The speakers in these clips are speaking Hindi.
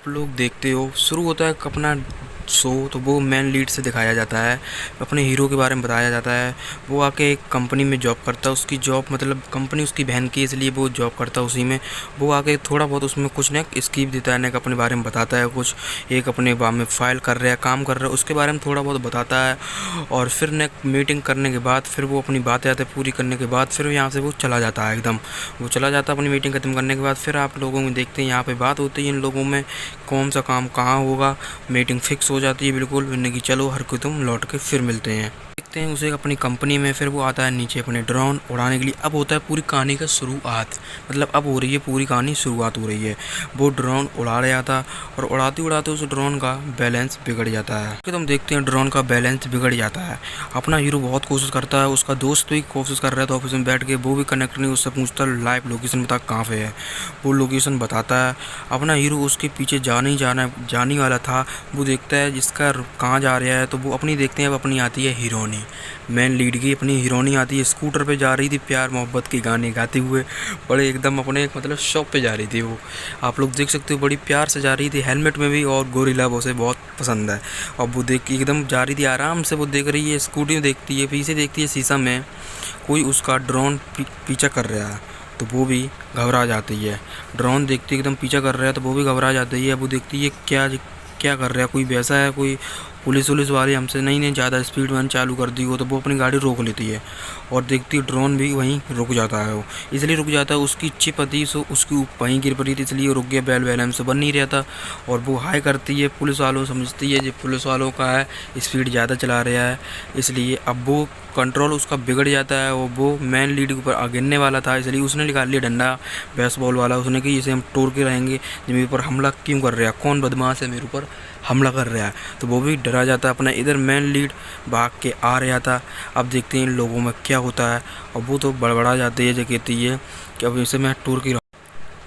आप लोग देखते हो शुरू होता है अपना शो, तो वो मेन लीड से दिखाया जाता है, अपने हीरो के बारे में बताया जाता है। वो आके एक कंपनी में जॉब करता है, उसकी जॉब मतलब कंपनी उसकी बहन की, इसलिए वो जॉब करता है उसी में। वो आके थोड़ा बहुत उसमें कुछ ना स्कीप देता है, ना अपने बारे में बताता है कुछ, एक अपने बारे में फाइल कर रहा है, काम कर रहा है, उसके बारे में थोड़ा बहुत बताता है। और फिर ने मीटिंग करने के बाद फिर वो अपनी बातें आते पूरी करने के बाद फिर यहाँ से वो चला जाता है एकदम। वो चला जाता है अपनी मीटिंग खत्म करने के बाद। फिर आप लोगों में देखते हैं यहाँ पे बात होती है इन लोगों में, कौन सा काम कहाँ होगा। मीटिंग फिक्स हो जाती है बिल्कुल, कि चलो हर कोई तुम लौट के फिर मिलते हैं। देखते हैं उसे अपनी कंपनी में। फिर वो आता है नीचे अपने ड्रोन उड़ाने के लिए। अब होता है पूरी कहानी का शुरुआत, मतलब अब हो रही है पूरी कहानी, शुरुआत हो रही है। वो ड्रोन उड़ा रहा था और उड़ाते उड़ाते उस ड्रोन का बैलेंस बिगड़ जाता है। कि तुम देखते हैं ड्रोन का बैलेंस बिगड़ जाता है। अपना हीरो बहुत कोशिश करता है, उसका दोस्त भी कोशिश कर रहा था ऑफिस में बैठ के, वो भी कनेक्ट नहीं, उससे पूछता लाइव लोकेशन बता कहाँ पे है। वो लोकेशन बताता है। अपना हीरो उसके पीछे जाने वाला था। वो देखता है जिसका कहाँ जा रहा है, तो वो अपनी देखते हैं। अब अपनी आती है हीरोइनी, मेन लीड की अपनी हीरोइनी आती है। स्कूटर पे जा रही थी, प्यार मोहब्बत के गाने गाते हुए, बड़े एकदम अपने मतलब शॉप पे जा रही थी वो। आप लोग देख सकते हो बड़ी प्यार से जा रही थी, हेलमेट में भी, और गोरिल्ला उसे बहुत पसंद है। और वो देख के एकदम जा रही थी आराम से। वो देख रही है स्कूटी में, देखती है पीछे, देखती है शीशा में कोई उसका ड्रोन पीछा कर रहा है, तो वो भी घबरा जाती है। ड्रोन देखती है एकदम पीछा कर रहा है, तो वो भी घबरा जाती है। वो देखती है क्या क्या कर रहा है, कोई वैसा है, कोई पुलिस वाले हमसे नहीं ज़्यादा स्पीड में चालू कर दी हो, तो वो अपनी गाड़ी रोक लेती है। और देखती है ड्रोन भी वहीं रुक जाता है। वो इसलिए रुक जाता है, उसकी चिप आती सो उसकी वहीं गिर पड़ी थी, इसलिए रुक गया, बैल बैलेंस से बन नहीं रहा था। और वो हाई करती है, पुलिस वालों समझती है जो पुलिस वालों का है स्पीड ज़्यादा चला रहा है, इसलिए अब वो कंट्रोल उसका बिगड़ जाता है। वो मेन लीड के ऊपर गिरने वाला था, इसलिए उसने निकाल लिया डंडा बेसबॉल वाला। उसने कि इसे हम तोड़ के रहेंगे, जो मेरे ऊपर हमला क्यों कर रहा है, कौन बदमाश है मेरे ऊपर हमला कर रहा है। तो वो भी डरा जाता है। अपना इधर मेन लीड भाग के आ रहा था। अब देखते हैं इन लोगों में क्या होता है। और वो तो बड़बड़ा जाती है, जो कहती है कि अब इसे मैं तोड़ के,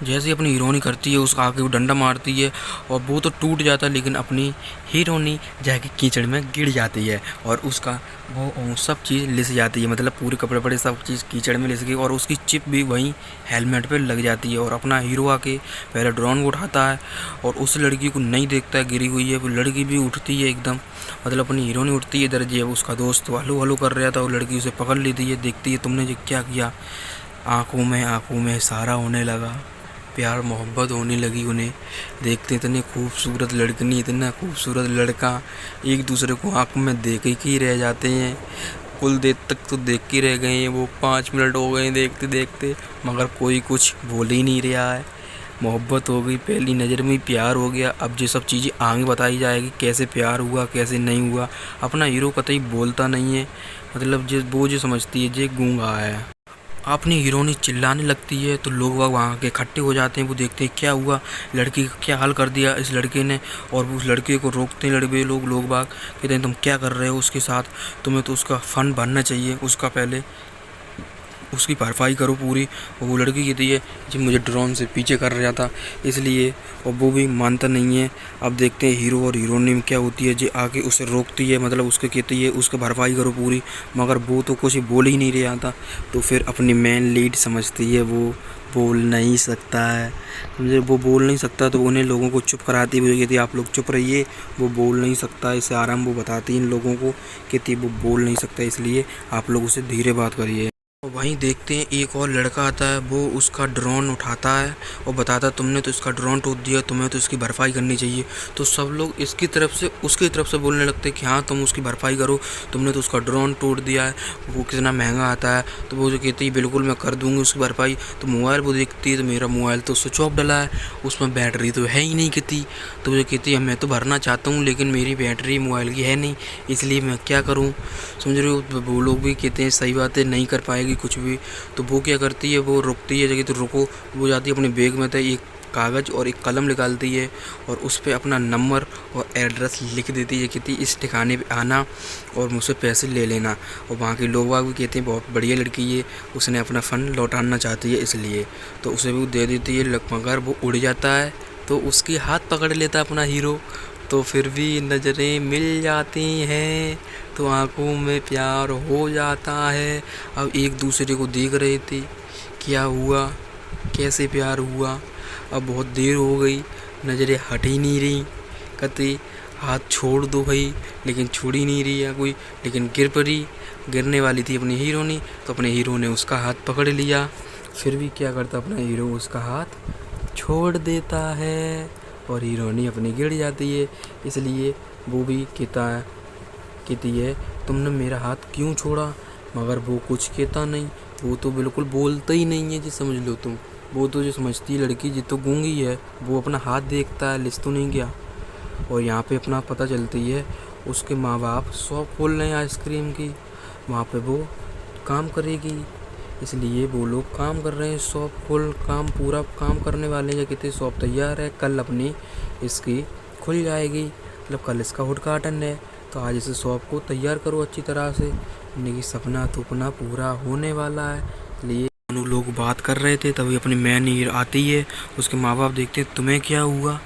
जैसे अपनी हीरोइनी करती है उसका आके वो डंडा मारती है, और वो तो टूट जाता है, लेकिन अपनी हीरोइनी जाके कीचड़ में गिर जाती है। और उसका वो सब चीज़ लिस जाती है, मतलब पूरे कपड़े पड़े सब चीज़ कीचड़ में लिस गई, और उसकी चिप भी वहीं हेलमेट पे लग जाती है। और अपना हीरो आके पहले ड्रोन को उठाता है, और उस लड़की को नहीं देखता है गिरी हुई है। वो लड़की भी उठती है एकदम, मतलब अपनी हीरोइनी उठती है। इधर जो उसका दोस्त हलो हलो कर रहा था, वो लड़की उसे पकड़ लेती है, देखती है तुमने जो क्या किया। आंखों में इशारा होने लगा, प्यार मोहब्बत होने लगी उन्हें। देखते इतने खूबसूरत लड़कनी, इतना खूबसूरत लड़का, एक दूसरे को आंखों में देख के ही रह जाते हैं। कुल देर तक तो देख के रह गए हैं, वो 5 मिनट हो गए देखते देखते, मगर कोई कुछ बोल ही नहीं रहा है। मोहब्बत हो गई, पहली नज़र में ही प्यार हो गया। अब ये सब चीज़ें आगे बताई जाएगी, कैसे प्यार हुआ कैसे नहीं हुआ। अपना हीरो कतई बोलता नहीं है, मतलब जो समझती है जे गूंगा है। अपनी हीरोइनी चिल्लाने लगती है, तो लोग वहाँ के इकट्ठे हो जाते हैं। वो देखते हैं क्या हुआ, लड़की का क्या हाल कर दिया इस लड़के ने। और वो उस लड़के को रोकते हैं लोग बाग, कहते हैं तुम क्या कर रहे हो उसके साथ, तुम्हें तो उसका फ़ंड भरना चाहिए, उसका पहले उसकी भरपाई करो पूरी। और वो लड़की कहती है जी मुझे ड्रोन से पीछे कर रहा था इसलिए, और वो भी मानता नहीं है। अब देखते हैं हीरो और हीरोइनी में क्या होती है, जी आके उसे रोकती है, मतलब उसके कहती है उसका भरपाई करो पूरी, मगर वो तो कुछ बोल ही नहीं रहा था। तो फिर अपनी मेन लीड समझती है वो बोल नहीं सकता है, समझे, वो बोल नहीं सकता, तो उन्हें लोगों को चुप कराती है। वो कहती है आप लोग चुप रहिए, वो बोल नहीं सकता। इसे आराम वो बताती है इन लोगों को, कहती है वो बोल नहीं सकता, इसलिए आप लोग उसे धीरे बात करिए। वहीं देखते हैं एक और लड़का आता है, वो उसका ड्रोन उठाता है और बताता है तुमने तो इसका ड्रोन तोड़ दिया, तुम्हें तो इसकी भरपाई करनी चाहिए। तो सब लोग इसकी तरफ से उसकी तरफ से बोलने लगते हैं कि हाँ तुम उसकी भरपाई करो, तुमने तो उसका ड्रोन तोड़ दिया है, वो कितना महंगा आता है। तो वो जो कहती है बिल्कुल मैं कर दूँगी उसकी भरपाई। तो मोबाइल वो देखती है, तो मेरा मोबाइल तो स्विच ऑफ डला है, उसमें बैटरी तो है ही नहीं कहती। तो वो कहती है मैं तो भरना चाहता हूँ, लेकिन मेरी बैटरी मोबाइल की है नहीं, इसलिए मैं क्या करूँ, समझ रहे हो। वो लोग भी कहते हैं सही बात है, नहीं कर पाएगी कुछ भी। तो वो क्या करती है, वो रुकती है जगह, तो रुको, वो जाती है अपने बैग में, तो एक कागज़ और एक कलम निकालती है, और उस पर अपना नंबर और एड्रेस लिख देती है, कहती इस ठिकाने पे आना और मुझसे पैसे ले लेना। और वहाँ के लोग भी कहते हैं बहुत बढ़िया लड़की है, उसने अपना फ़ंड लौटाना चाहती है इसलिए। तो उसे भी दे देती है, मगर वो उड़ जाता है, तो उसकी हाथ पकड़ लेता है अपना हीरो। तो फिर भी नज़रें मिल जाती हैं, तो आंखों में प्यार हो जाता है। अब एक दूसरे को देख रहे थे, क्या हुआ कैसे प्यार हुआ। अब बहुत देर हो गई, नज़रें हट ही नहीं रही। कहते हाथ छोड़ दो भाई, लेकिन छोड़ ही नहीं रही है कोई, लेकिन गिर पड़ी। गिरने वाली थी अपनी हीरोनी, तो अपने हीरो ने उसका हाथ पकड़ लिया। फिर भी क्या करता अपना हीरो, उसका हाथ छोड़ देता है और हीरोनी अपनी गिर जाती है। इसलिए वो भी कहती है तुमने मेरा हाथ क्यों छोड़ा, मगर वो कुछ कहता नहीं। वो तो बिल्कुल बोलता ही नहीं है जी, समझ लो तुम। वो तो जो समझती है लड़की जी तो गूंगी है, वो अपना हाथ देखता है, लिस तो नहीं गया। और यहाँ पे अपना पता चलती है उसके माँ बाप शॉप खोल रहे हैं आइसक्रीम की, वहाँ पे वो काम करेगी। इसलिए वो लोग काम कर रहे हैं, शॉप पूरा काम करने वाले हैं। कहते शॉप तैयार है, कल अपनी इसकी खुल जाएगी, मतलब कल इसका उद्घाटन है, तो आज इस शॉप को तैयार करो अच्छी तरह से, इनकी सपना तो अपना पूरा होने वाला है। इसलिए दोनों लोग बात कर रहे थे, तभी अपनी मैन हीरो आती है। उसके माँ बाप देखते हैं तुम्हें क्या हुआ,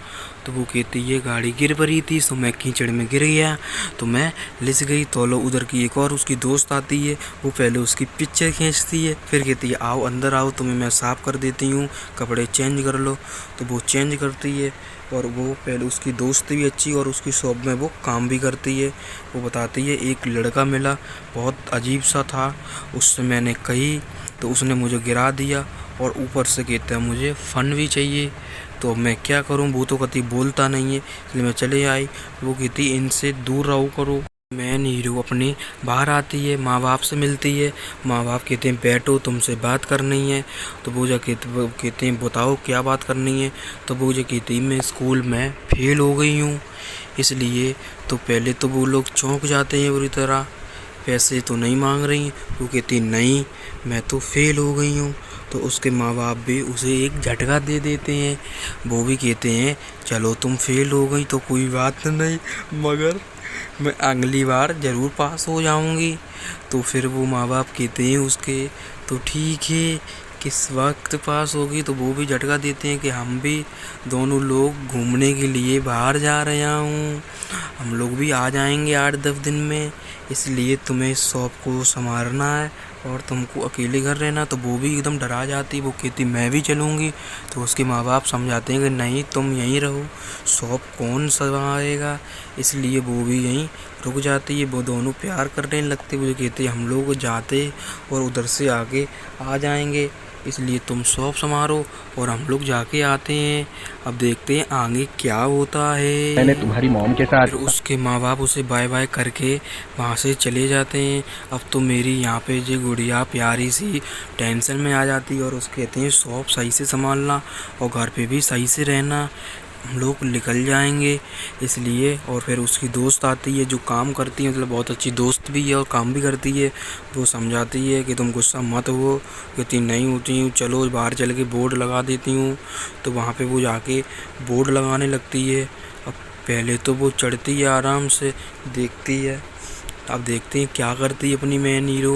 तो वो कहती है गाड़ी गिर पड़ी थी, तो मैं कीचड़ में गिर गया, तो मैं लिस गई। तो लो उधर की एक और उसकी दोस्त आती है, वो पहले उसकी पिक्चर खींचती है, फिर कहती है आओ अंदर आओ, तुम्हें मैं साफ़ कर देती हूँ, कपड़े चेंज कर लो। तो वो चेंज करती है, और वो पहले उसकी दोस्त भी अच्छी और उसकी शॉप में वो काम भी करती है। वो बताती है एक लड़का मिला, बहुत अजीब सा था, उससे मैंने कही तो उसने मुझे गिरा दिया, और ऊपर से कहता है मुझे फ़न भी चाहिए, तो मैं क्या करूं, वो तो कभी बोलता नहीं है, इसलिए मैं चले आई। वो कहती इनसे दूर रहो करो। मैन हीरो अपने बाहर आती है, माँ बाप से मिलती है। माँ बाप कहते हैं बैठो तुमसे बात करनी है। तो वो जो कहते हैं बताओ क्या बात करनी है। तो वो जो कहती मैं स्कूल में फेल हो गई हूँ, इसलिए। तो पहले तो वो लोग चौंक जाते हैं बुरी तरह, पैसे तो नहीं मांग रही। वो कहती नहीं मैं तो फेल हो गई हूँ। तो उसके माँ बाप भी उसे एक झटका दे देते हैं। वो भी कहते हैं चलो तुम फेल हो गई तो कोई बात नहीं, मगर मैं अगली बार ज़रूर पास हो जाऊंगी। तो फिर वो माँ बाप कहते हैं उसके तो ठीक है किस वक्त पास होगी। तो वो भी झटका देते हैं कि हम भी दोनों लोग घूमने के लिए बाहर जा रहे हूँ, हम लोग भी आ जाएंगे 8-10 दिन में, इसलिए तुम्हें इस शॉप को संभालना है और तुमको अकेले घर रहना। तो वो भी एकदम डरा जाती, वो कहती मैं भी चलूँगी। तो उसके माँ बाप समझाते हैं कि नहीं तुम यहीं रहो, शॉप कौन संभालेगा, इसलिए वो भी यहीं रुक जाती है। वो दोनों प्यार करने लगते, वो कहते हम लोग जाते और उधर से आगे आ जाएंगे, इसलिए तुम शॉप संभालो और हम लोग जाके आते हैं। अब देखते हैं आगे क्या होता है। मैंने तुम्हारी मॉम के साथ। फिर उसके माँ बाप उसे बाय बाय करके वहाँ से चले जाते हैं। अब तो मेरी यहाँ पे जो गुड़िया प्यारी सी टेंशन में आ जाती है और उसके कहते हैं शॉप सही से संभालना और घर पे भी सही से रहना, हम लोग निकल जाएंगे, इसलिए। और फिर उसकी दोस्त आती है जो काम करती है, मतलब बहुत अच्छी दोस्त भी है और काम भी करती है। वो समझाती है कि तुम गुस्सा मत हो, कहती नहीं होती हूँ, चलो बाहर चल के बोर्ड लगा देती हूँ। तो वहाँ पे वो जाके बोर्ड लगाने लगती है। अब पहले तो वो चढ़ती है आराम से, देखती है। अब देखते हैं क्या करती है अपनी मैन हीरो।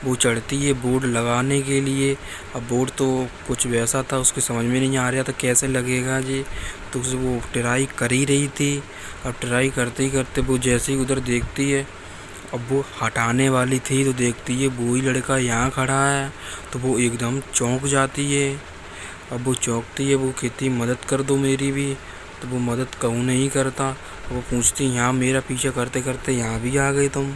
वो चढ़ती है बोर्ड लगाने के लिए। अब बोर्ड तो कुछ वैसा था, उसके समझ में नहीं आ रहा था कैसे लगेगा जी, तो उसे वो ट्राई कर ही रही थी। अब ट्राई करते ही करते वो जैसे ही उधर देखती है, अब वो हटाने वाली थी तो देखती है वो ही लड़का यहाँ खड़ा है, तो वो एकदम चौंक जाती है। अब वो चौंकती है, वो कहती मदद कर दो मेरी भी, तो वो मदद कहूँ नहीं करता। वो पूछती यहाँ मेरा पीछा करते करते यहाँ भी आ गए तुम,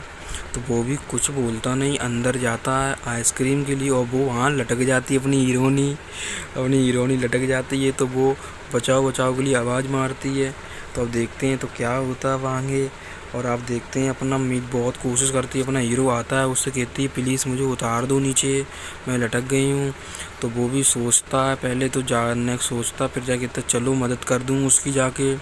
तो वो भी कुछ बोलता नहीं, अंदर जाता है आइसक्रीम के लिए। और वो वहाँ लटक जाती है अपनी हीरोनी लटक जाती है, तो वो बचाओ बचाओ के लिए आवाज़ मारती है। तो अब देखते हैं तो क्या होता है आगे। और आप देखते हैं अपना मीत बहुत कोशिश करती है, अपना हीरो आता है, उससे कहती है प्लीज़ मुझे उतार दो नीचे, मैं लटक गई हूँ। तो वो भी सोचता है, पहले तो जाने सोचता, फिर जा कहता चलो मदद कर दूँ उसकी जाके।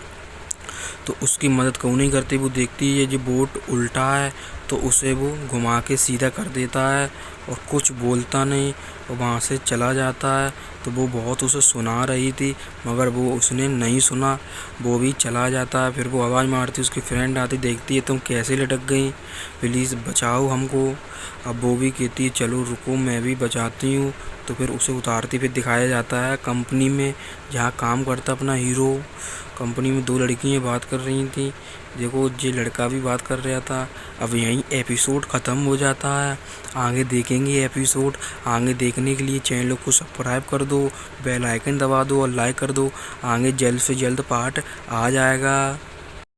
तो उसकी मदद क्यों नहीं करती, वो देखती है जो बोट उल्टा है, तो उसे वो घुमा के सीधा कर देता है और कुछ बोलता नहीं और वहाँ से चला जाता है। तो वो बहुत उसे सुना रही थी, मगर वो उसने नहीं सुना, वो भी चला जाता है। फिर वो आवाज़ मारती, उसकी फ्रेंड आती, देखती है तुम कैसे लटक गई, प्लीज़ बचाओ हमको। अब वो भी कहती है चलो रुको मैं भी बचाती हूँ। तो फिर उसे उतारती, फिर दिखाया जाता है कंपनी में जहाँ काम करता अपना हीरो। कंपनी में 2 लड़कियाँ बात कर रही थी। देखो ये लड़का भी बात कर रहा था। अब यहीं एपिसोड ख़त्म हो जाता है। आगे देखेंगे एपिसोड। आगे देखने के लिए चैनल को सब्सक्राइब कर दो, बेल आइकन दबा दो और लाइक कर दो। आगे जल्द से जल्द पार्ट आ जाएगा।